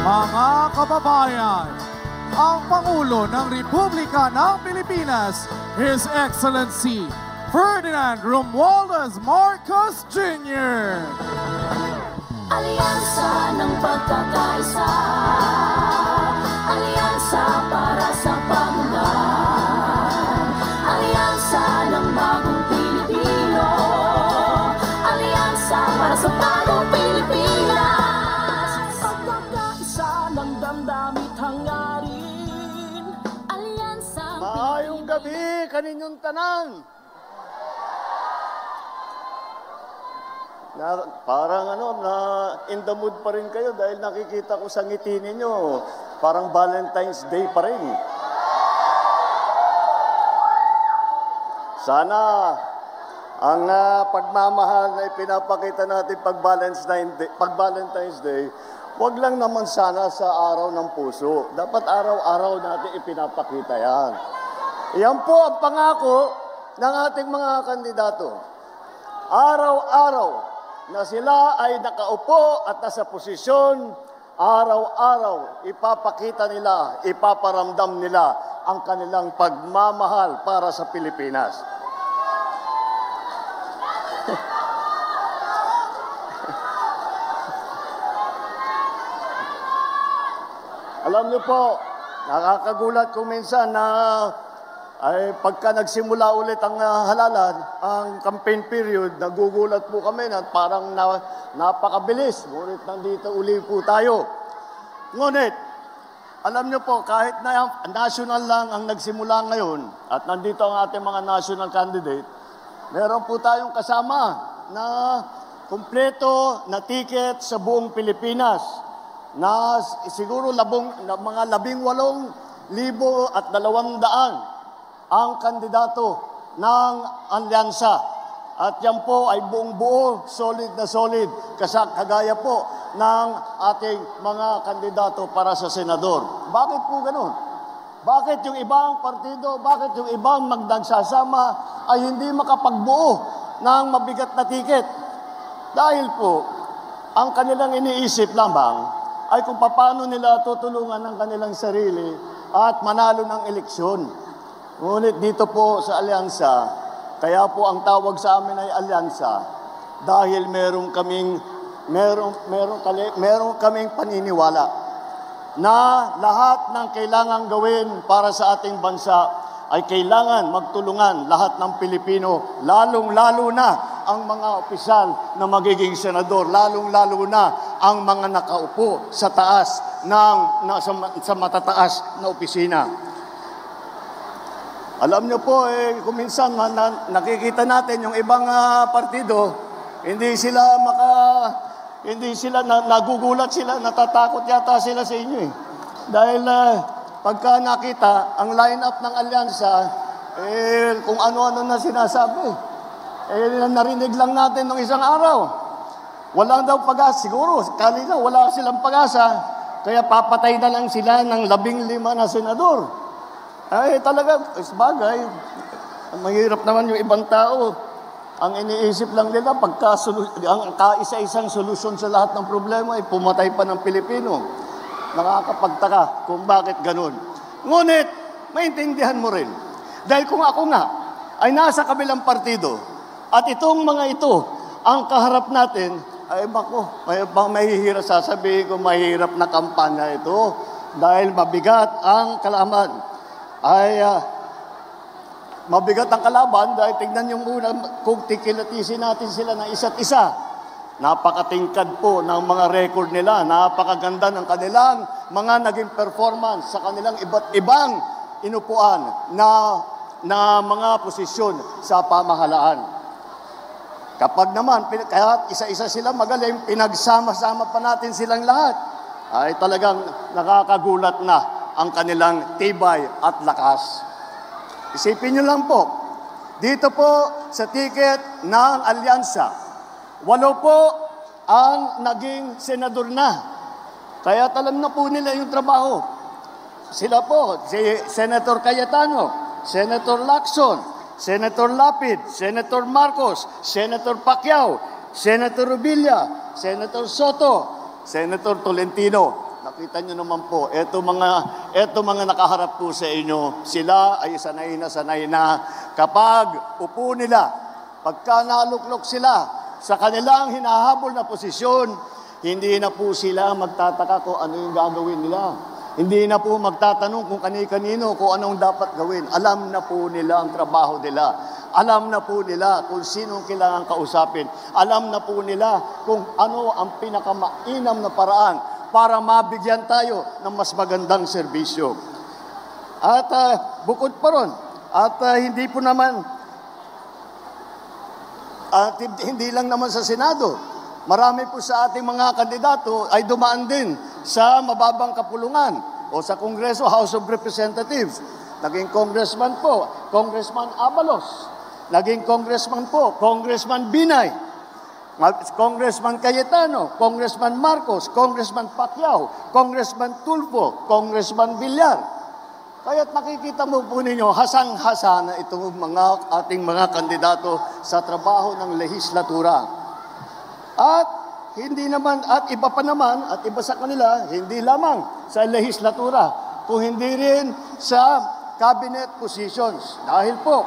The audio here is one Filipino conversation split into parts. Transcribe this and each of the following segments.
Mga kababayan, ang Pangulo ng Republika ng Pilipinas, His Excellency Ferdinand Romualdez Marcos Jr. Alyansa ng pagkakaisa, alyansa para sa pamulan, alyansa ng bagong Pilipino, alyansa para sa bagong Pilipinas, pagkakaisa ng damdamit hangarin, alyansa. Maayong gabi kaninyong tanan. Parang in the mood pa rin kayo dahil nakikita ko sa ngiti ninyo, parang Valentine's Day pa rin. Sana ang pagmamahal na ipinapakita natin pag Valentine's Day, wag lang naman sana sa araw ng puso. Dapat araw-araw natin ipinapakita yan. Yan po ang pangako ng ating mga kandidato. Araw-araw na sila ay nakaupo at nasa posisyon, araw-araw ipapakita nila, ipaparamdam nila ang kanilang pagmamahal para sa Pilipinas. Alam niyo po, nakakagulat kung minsan na ay pagka nagsimula ulit ang halalan, ang campaign period, nagugulat po kami na parang napakabilis. Ngunit nandito uli po tayo. Ngunit, alam niyo po, kahit na national lang ang nagsimula ngayon, at nandito ang ating mga national candidate, meron po tayong kasama na kumpleto na ticket sa buong Pilipinas na siguro mga 18,200 ang kandidato ng alyansa. At yan po ay buong buo, solid na solid, kagaya po ng ating mga kandidato para sa senador. Bakit po ganun? Bakit yung ibang partido, bakit yung ibang magdagsasama ay hindi makapagbuo ng mabigat na tiket? Dahil po, ang kanilang iniisip lamang ay kung paano nila tutulungan ang kanilang sarili at manalo ng eleksyon. Ngunit dito po sa alyansa, kaya po ang tawag sa amin ay alyansa dahil meron kaming paniniwala na lahat ng kailangan gawin para sa ating bansa ay kailangan magtulungan lahat ng Pilipino, lalong-lalo na ang mga opisyal na magiging senador, lalong-lalo na ang mga nakaupo sa taas sa matataas na opisina. Alam niyo po, kung minsan nakikita natin yung ibang partido, hindi sila nagugulat sila, natatakot yata sila sa inyo eh. Dahil pagka nakita ang lineup ng alyansa, kung ano-ano na sinasabi, narinig lang natin nung isang araw. Walang daw pag-asa, siguro, kanina wala silang pag-asa, kaya papatay na lang sila ng 15 na senador. Ay talaga, bagay, mahirap naman yung ibang tao. Ang iniisip lang nila, ang kaisa-isang solusyon sa lahat ng problema ay pumatay pa ng Pilipino. Nakakapagtaka kung bakit ganun. Ngunit, maintindihan mo rin. Dahil kung ako nga ay nasa kabilang partido at itong mga ito ang kaharap natin, ay mahihirap sasabihin ko, mahirap na kampanya ito dahil mabigat ang kalaban. Mabigat ang kalaban dahil tignan yung muna kung tikilatisin natin sila ng isa't isa. Napakatingkad po ng mga record nila, napakaganda ng kanilang mga naging performance sa kanilang iba't ibang inupuan na mga posisyon sa pamahalaan. Kapag naman, kaya isa-isa sila magaling, pinagsama-sama pa natin silang lahat, ay talagang nakakagulat na ang kanilang tibay at lakas. Isipin nyo lang po, dito po sa ticket ng alyansa, 8 po ang naging senador na. Kaya alam na po nila yung trabaho. Sila po, si Senator Cayetano, Senator Lacson, Senator Lapid, Senator Marcos, Senator Pacquiao, Senator Rubilla, Senator Soto, Senator Tolentino. Nakita nyo naman po, eto mga nakaharap po sa inyo, sila ay sanay na kapag upo nila, pagka naluklok sila sa kanilang hinahabol na posisyon, hindi na po sila magtataka kung ano yung gagawin nila. Hindi na po magtatanong kung kani-kanino, kung anong dapat gawin. Alam na po nila ang trabaho nila. Alam na po nila kung sino kailangan kausapin. Alam na po nila kung ano ang pinakamainam na paraan para mabigyan tayo ng mas magandang serbisyo. At bukod pa ron, hindi po naman, hindi lang naman sa Senado, marami po sa ating mga kandidato ay dumaan din sa mababang kapulungan o sa Kongreso, House of Representatives. Naging congressman po, Congressman Abalos. Naging congressman po, Congressman Binay. Congressman Cayetano, Congressman Marcos, Congressman Pacquiao, Congressman Tulfo, Congressman Villar. Kaya't nakikita mo po ninyo, hasang-hasa na itong ating mga kandidato sa trabaho ng lehislatura. At iba pa naman, at iba sa kanila, hindi lamang sa lehislatura, kung hindi rin sa cabinet positions. Dahil po,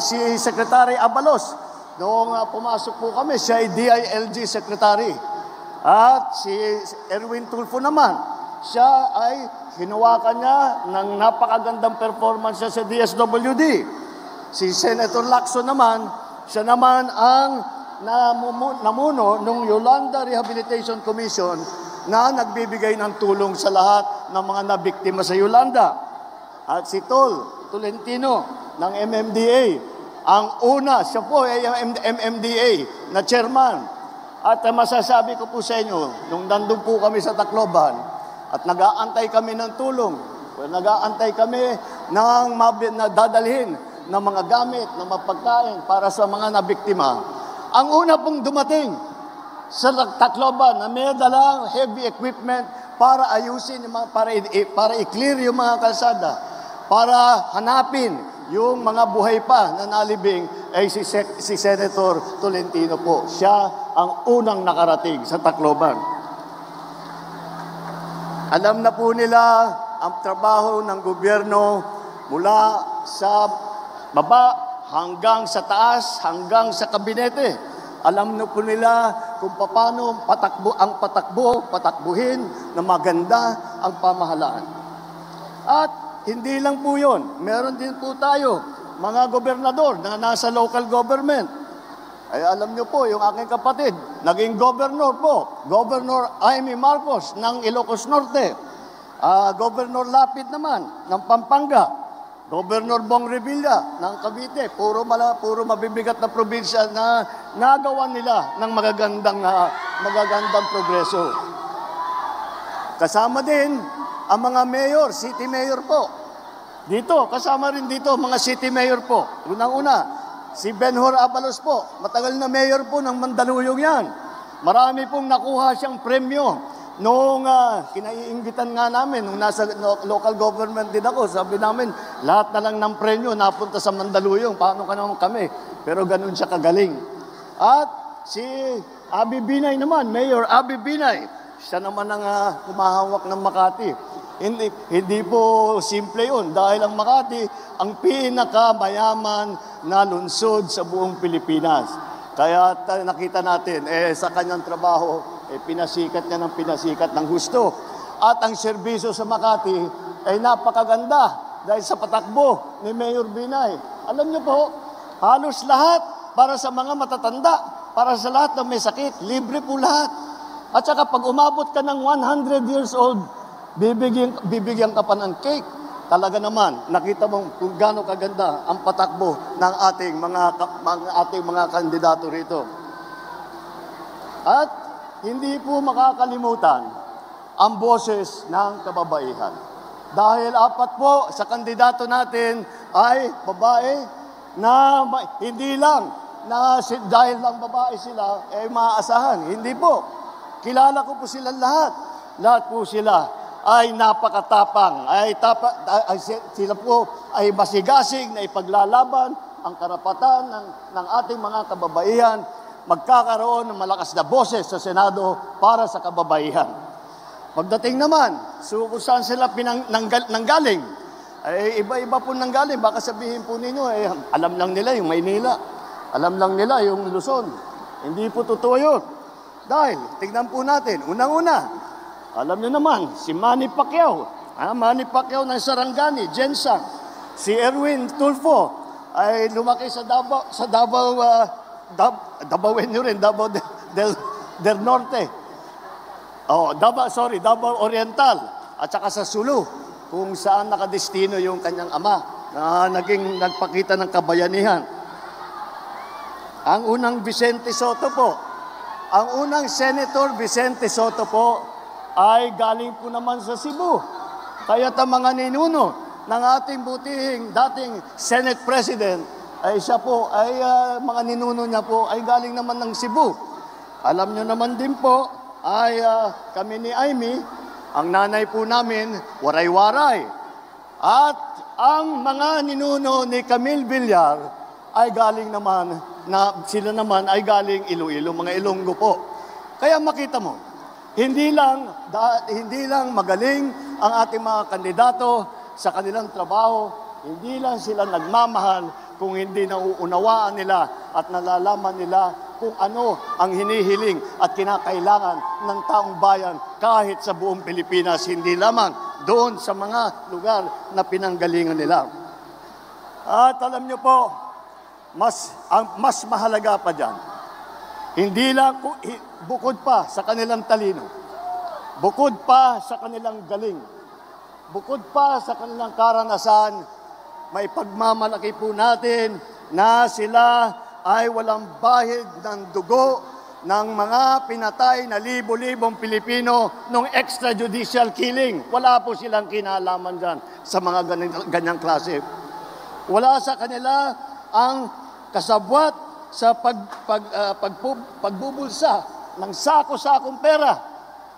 si Secretary Abalos, noong pumasok po kami, siya ay DILG Secretary. At si Erwin Tulfo naman, siya ay hinawakan niya ng napakagandang performance sa DSWD. Si Senator Lacson naman, siya naman ang namuno ng Yolanda Rehabilitation Commission na nagbibigay ng tulong sa lahat ng mga nabiktima sa Yolanda. At si Tolentino ng MMDA, ang una, siya po ay MMDA na chairman. At masasabi ko po sa inyo, nung nandun po kami sa Tacloban at nag-aantay kami ng tulong, nag-aantay kami ng dadalhin ng mga gamit, ng mapagkain para sa mga nabiktima. Ang una pong dumating sa Tacloban na may dalang heavy equipment para ayusin, para i-clear yung mga kalsada, para hanapin yung mga buhay pa na nalibing ay si Senator Tolentino po. Siya ang unang nakarating sa Tacloban. Alam na po nila ang trabaho ng gobyerno mula sa baba hanggang sa taas, hanggang sa kabinete. Alam na po nila kung paano patakbuhin na maganda ang pamahalaan. At hindi lang po yun. Meron din po tayo, mga gobernador na nasa local government. Ay alam nyo po, yung aking kapatid, naging governor po. Governor Amy Marcos ng Ilocos Norte. Governor Lapid naman ng Pampanga. Governor Bong Revilla ng Cavite. Puro mabibigat na probinsya na nagawa nila ng magagandang progreso. Kasama din ang mga mayor, city mayor po. Dito, kasama rin dito mga city mayor po. Unang-una, si Benhur Abalos po. Matagal na mayor po ng Mandaluyong yan. Marami pong nakuha siyang premyo. Noong kinaiinggitan nga namin, nung nasa local government din ako, sabi namin, lahat na lang ng premyo napunta sa Mandaluyong. Paano ka naman kami? Pero ganun siya kagaling. At si Abby Binay naman, Mayor Abby Binay, siya naman ang kumahawak ng Makati. Hindi po simple yun dahil ang Makati ang pinakamayaman na lungsod sa buong Pilipinas. Kaya nakita natin, sa kanyang trabaho, pinasikat niya ng gusto. At ang serbisyo sa Makati ay napakaganda dahil sa patakbo ni Mayor Binay. Alam niyo po, halos lahat para sa mga matatanda, para sa lahat na may sakit, libre po lahat. At saka pag umabot ka ng 100 years old, bibigyan ka pa ng cake. Talaga naman, nakita mo kung gaano kaganda ang patakbo ng ating mga kandidato rito. At hindi po makakalimutan ang boses ng kababaihan. Dahil apat po sa kandidato natin ay babae na hindi lang na dahil lang babae sila ay maaasahan. Hindi po. Kilala ko po silang lahat. Lahat po sila ay napakatapang. Sila po ay masigasig na ipaglalaban ang karapatan ng ating mga kababaihan magkakaroon ng malakas na boses sa Senado para sa kababaihan. Pagdating naman, kung saan sila nanggaling, ay iba-iba po nanggaling. Baka sabihin po ninyo, alam lang nila yung Maynila, alam lang nila yung Luzon. Hindi po totoo yun. Dahil, tignan po natin, unang-una, alam nyo naman, si Manny Pacquiao, Manny Pacquiao ng Sarangani, Gensang, si Erwin Tulfo, ay lumaki sa Davao, Davaoenyo rin, Davao del Norte. Davao Oriental, at saka sa Sulu, kung saan nakadestino yung kanyang ama na nagpakita ng kabayanihan. Ang unang Vicente Soto po, ang unang Senator Vicente Soto po ay galing po naman sa Cebu. Kaya't ang mga ninuno ng ating butihing dating Senate President ay siya po, ay mga ninuno niya po ay galing naman ng Cebu. Alam nyo naman din po ay kami ni Amy, ang nanay po namin, waray-waray. At ang mga ninuno ni Camille Villar ay galing naman, sila naman ay galing Iloilo, mga Ilonggo po. Kaya makita mo, hindi lang magaling ang ating mga kandidato sa kanilang trabaho, hindi lang sila nagmamahal kung hindi nauunawaan nila at nalalaman nila kung ano ang hinihiling at kinakailangan ng taong bayan kahit sa buong Pilipinas, hindi lamang doon sa mga lugar na pinanggalingan nila. At alam nyo po, mas mahalaga pa dyan, hindi lang bukod pa sa kanilang talino, bukod pa sa kanilang galing, bukod pa sa kanilang karanasan, may pagmamalaki po natin na sila ay walang bahid ng dugo ng mga pinatay na libo-libong Pilipino nung extrajudicial killing. Wala po silang kinalaman dyan sa mga ganyang klase. Wala sa kanila ang kasabwat sa pagbubulsa ng sako-sakong pera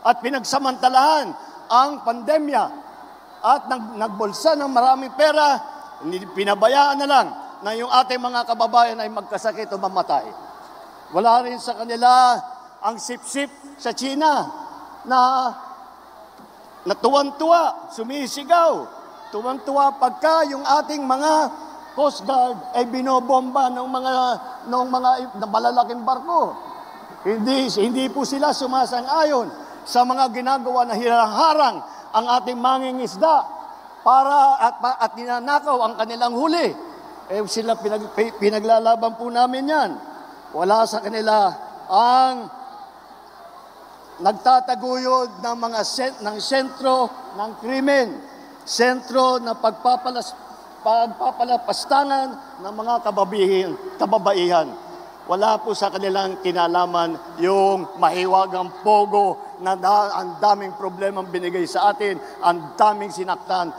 at pinagsamantalahan ang pandemya at nagbulsa ng maraming pera, pinabayaan na lang na yung ating mga kababayan ay magkasakit o mamatay. Wala rin sa kanila ang sip-sip sa China na tuwang-tuwa, sumisigaw, tuwang-tuwa pagka yung ating mga Coast Guard ay binobomba ng mga malalaking barko. Hindi po sila sumasang-ayon sa mga ginagawa na hinaharang ang ating mangingisda para at ninanakaw ang kanilang huli. Sila pinaglalaban po namin yan. Wala sa kanila ang nagtataguyod ng mga ng sentro ng krimen, sentro na pagpapalapastangan ng mga kababaihan. Wala po sa kanilang kinalaman yung mahiwagang pogo na ang daming problemang binigay sa atin, ang daming sinaktan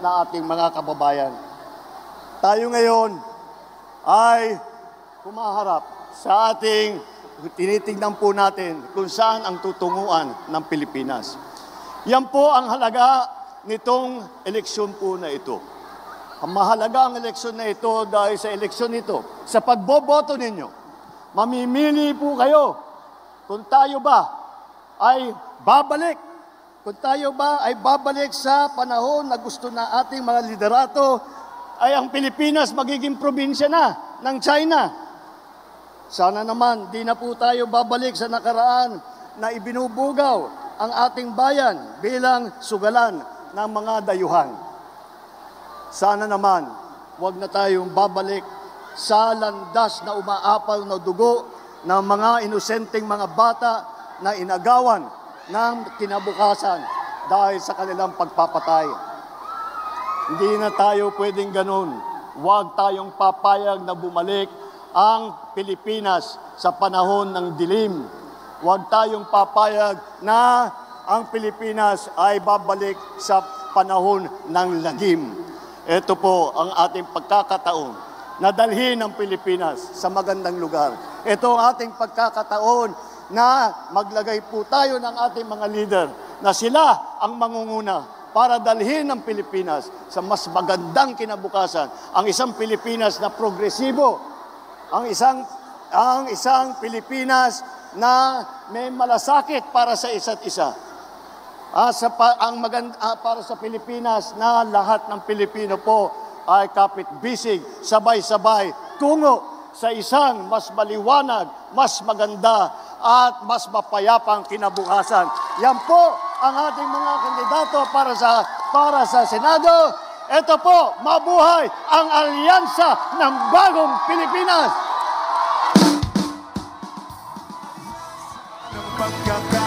na ating mga kababayan. Tayo ngayon ay kumaharap sa ating tinitingnan po natin kung saan ang tutunguan ng Pilipinas. Yan po ang halaga nitong eleksyon po na ito. Ang mahalaga ang eleksyon na ito dahil sa eleksyon ito, sa pagboboto ninyo, mamimili po kayo kung tayo ba ay babalik, sa panahon na gusto na ating mga liderato ay ang Pilipinas magiging probinsya na ng China. Sana naman di na po tayo babalik sa nakaraan na ibinubugaw ang ating bayan bilang sugalan ng mga dayuhan. Sana naman, huwag na tayong babalik sa landas na umaapaw na dugo ng mga inosenteng mga bata na inagawan ng kinabukasan dahil sa kanilang pagpapatay. Hindi na tayo pwedeng ganun. Huwag tayong papayag na bumalik ang Pilipinas sa panahon ng dilim. Huwag tayong papayag na ang Pilipinas ay babalik sa panahon ng lagim. Ito po ang ating pagkakataon na dalhin ang Pilipinas sa magandang lugar. Ito ang ating pagkakataon na maglagay po tayo ng ating mga leader na sila ang mangunguna para dalhin ang Pilipinas sa mas magandang kinabukasan. Ang isang Pilipinas na progresibo ang isang Pilipinas na may malasakit para sa isa't isa. Para sa Pilipinas na lahat ng Pilipino po ay kapit-bisig, sabay-sabay, tungo sa isang mas maliwanag, mas maganda, at mas mapayapang kinabukasan. Yan po ang ating mga kandidato para sa Senado. Ito po, mabuhay ang alyansa ng bagong Pilipinas! Ng pagkaka